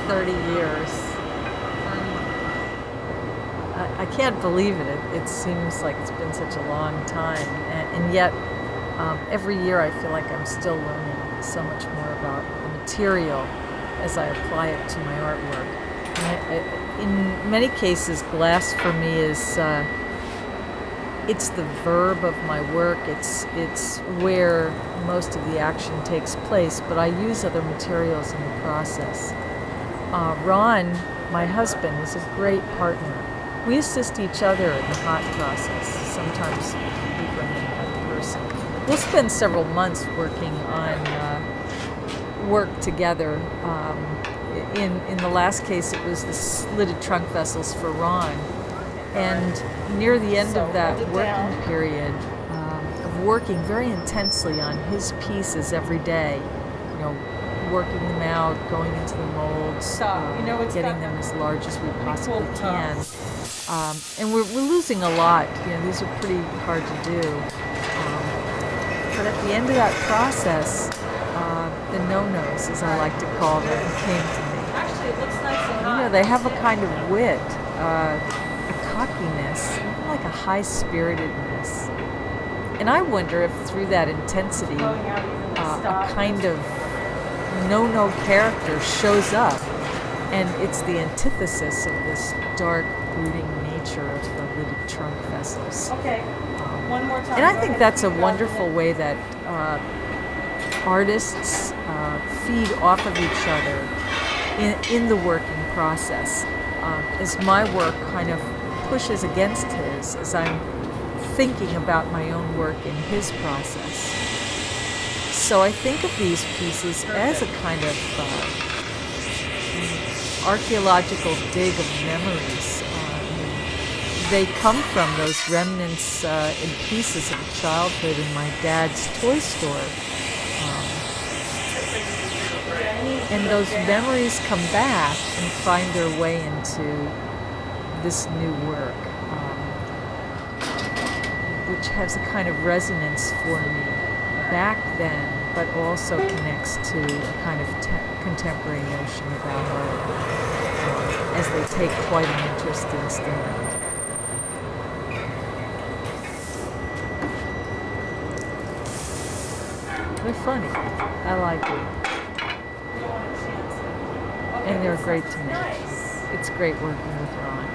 30 years. I can't believe it. It seems like it's been such a long time. And yet, every year I feel like I'm still learning so much more about the material as I apply it to my artwork. And in many cases, glass for me is it's the verb of my work. It's where most of the action takes place, but I use other materials in the process. Ron, my husband, is a great partner. We assist each other in the hot process. Sometimes we bring in another person. We'll spend several months working on work together. In the last case, it was the slitted trunk vessels for Ron. And near the end of that working period, of working very intensely on his pieces every day, working them out, going into the molds, getting them as large as we possibly can. And we're losing a lot. These are pretty hard to do. But at the end of that process, the no-nos, as I like to call them, came to me. Actually, it looks nice and hot. They have a kind of wit, a cockiness, even like a high-spiritedness. And I wonder if through that intensity, a kind of no character shows up, and it's the antithesis of this dark, brooding nature of the lidded trunk vessels. Okay, one more time. And I think that's a wonderful way that artists feed off of each other in the working process. As my work kind of pushes against his, as I'm thinking about my own work in his process. So I think of these pieces as a kind of archaeological dig of memories. They come from those remnants and pieces of childhood in my dad's toy store. And those memories come back and find their way into this new work, which has a kind of resonance for me back then, but also connects to a kind of contemporary notion about art, as they take quite an interesting stand. They're funny. I like them. And they're great to make. It's great working with Ron.